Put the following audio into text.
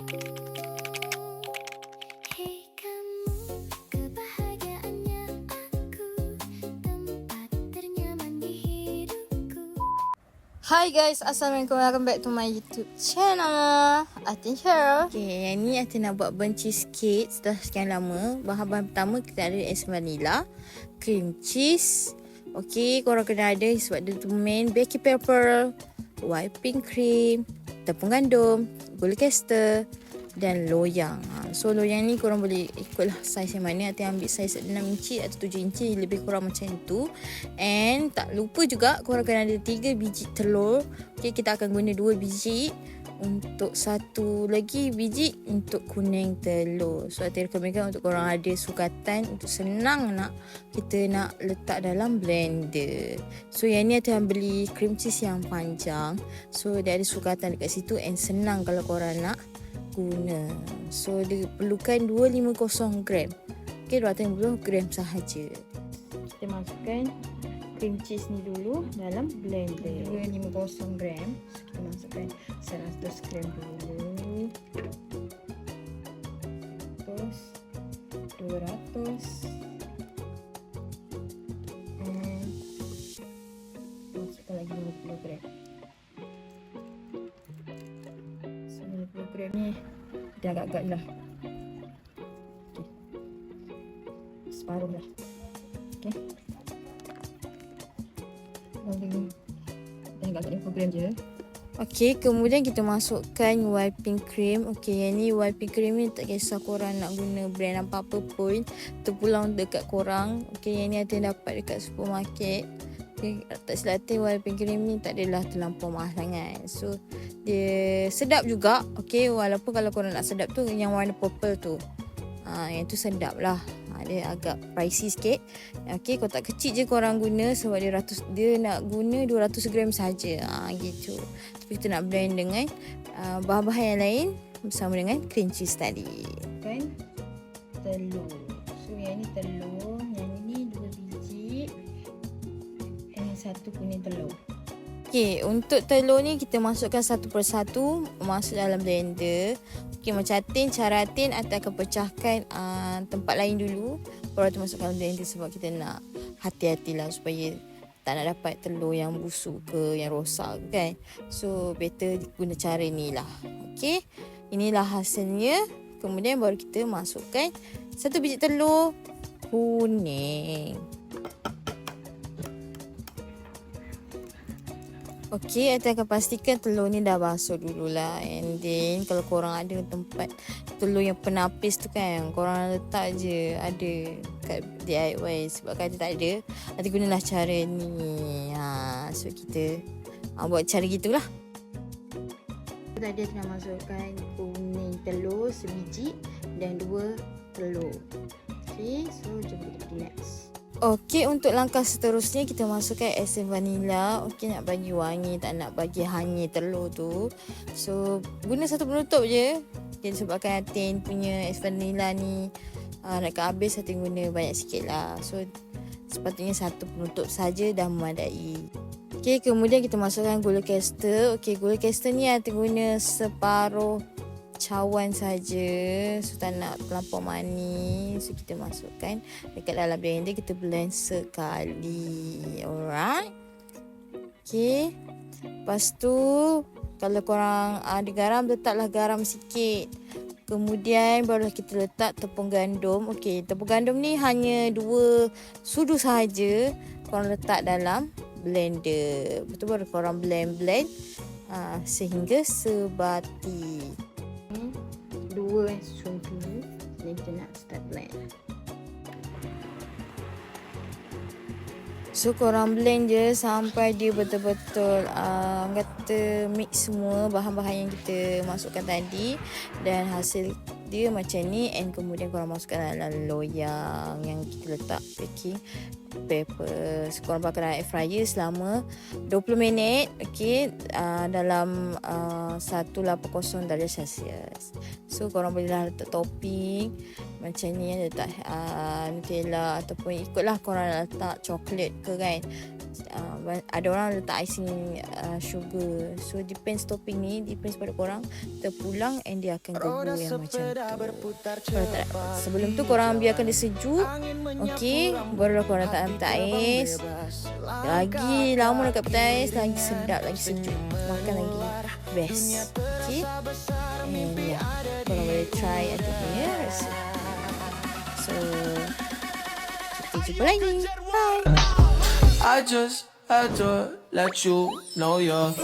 Hei kamu, kebahagiaannya aku, tempat ternyaman di hidupku. Hi guys, Assalamualaikum, welcome back to my YouTube channel Atin here. Okay, yang ni Atin nak buat burnt cheesecake setelah sekian lama. Bahan-bahan pertama kita ada es vanilla, cream cheese. Okay, korang kena ada sebab dia tu main, baking paper, whipping cream, tepung gandum, gula caster dan loyang. So loyang ni korang boleh ikutlah saiz yang mana. Atin ambil saiz 6 inci atau 7 inci, lebih kurang macam tu. And tak lupa juga korang kena ada 3 biji telur. Okay, kita akan guna 2 biji untuk satu lagi biji untuk kuning telur. So Atin rekomenkan untuk korang ada sukatan untuk senang kita nak letak dalam blender. So yang ni Atin beli cream cheese yang panjang. So dia ada sukatan dekat situ and senang kalau korang nak guna. So dia perlukan 250 gram. Okay, 250 gram sahaja. Kita masukkan cream cheese ni dulu dalam blender. 250 gram. So kita masukkan 100 gram dulu. Terus 200. And masukkan lagi 50 gram. 50 gram ni dia agak-agak lah. Okay. Separuh lah. Okay. Lalu dah agak-agak 50 gram je. Okay, kemudian kita masukkan whipping cream. Okay, yang ni whipping cream ni tak kisah korang nak guna brand apa-apa pun, terpulang dekat korang. Okay, yang ni Atin dapat dekat supermarket. Okay, tak silap Atin whipping cream ni tak adalah terlampau mahal sangat. So dia sedap juga. Okay, walaupun kalau korang nak sedap tu yang warna purple tu, yang tu sedap lah. Dia agak pricey sikit. Okay, kotak kecil je korang guna sebab dia nak guna 200 gram saja. Gitu. Tapi kita nak blend dengan bahan-bahan yang lain bersama dengan cream cheese tadi. Kan telur. So yang ni telur, yang ini 2 biji, and satu kuning telur. Okay, untuk telur ni kita masukkan satu persatu masuk dalam blender. Okay, macam cara Atin akan pecahkan tempat lain dulu baru Atin masukkan dalam blender sebab kita nak hati-hatilah supaya tak nak dapat telur yang busuk ke, yang rosak kan. So, better guna cara ni lah. Okay, inilah hasilnya. Kemudian baru kita masukkan satu biji telur kuning. Okay, Atin akan pastikan telur ni dah basuh dululah. And then kalau korang ada tempat telur yang penapis tu kan, korang letak je, ada kat DIY. Sebab kan Atin tak ada, Atin gunalah cara ni. So kita buat cara gitulah. Tadi Atin nak masukkan kuning telur sebiji dan 2 telur. Okay, so jom kita pergi next. Okey, untuk langkah seterusnya kita masukkan esen vanila. Okey, nak bagi wangi, tak nak bagi hanyir telur tu. So, guna satu penutup je. Jadi sebabkan Atin punya es vanila ni nak habis, Atin guna banyak sikit lah. So, sepatutnya satu penutup saja dah memadai. Okey, kemudian kita masukkan gula caster. Okey, gula caster ni Atin guna separuh cawan saja. So tak nak terlampau manis. So kita masukkan dekat dalam blender, kita blend sekali. Alright. Okay. Lepas tu kalau korang ada garam, letaklah garam sikit. Kemudian barulah kita letak tepung gandum. Okay, tepung gandum ni hanya 2 sudu sahaja. Korang letak dalam blender. Betul, baru korang blend sehingga sebati. 2 sudu. Then kita nak start blend. So korang blend je sampai dia betul-betul kata mix semua bahan-bahan yang kita masukkan tadi. Dan hasil dia macam ni. And kemudian korang masukkan dalam loyang yang kita letak baking paper. So korang bakar dalam air fryer selama 20 minit. Okay, dalam 180 darjah Celsius. So korang bolehlah letak topping macam ni, letak Nutella ataupun ikutlah korang letak coklat ke kan. Ada orang letak icing sugar. So depends topping ni, depends pada korang. Terpulang and dia akan gebu yang macam tu. Kalau tak, sebelum tu korang biarkan dia sejuk. Okay, barulah korang letak peta ais. Lagi lama dekat peta ais, lagi sedap, lagi sejuk. Makan lagi best. Okay, and korang boleh try ada punya rasa. So kita jumpa lagi. Bye. I just had to let you know you're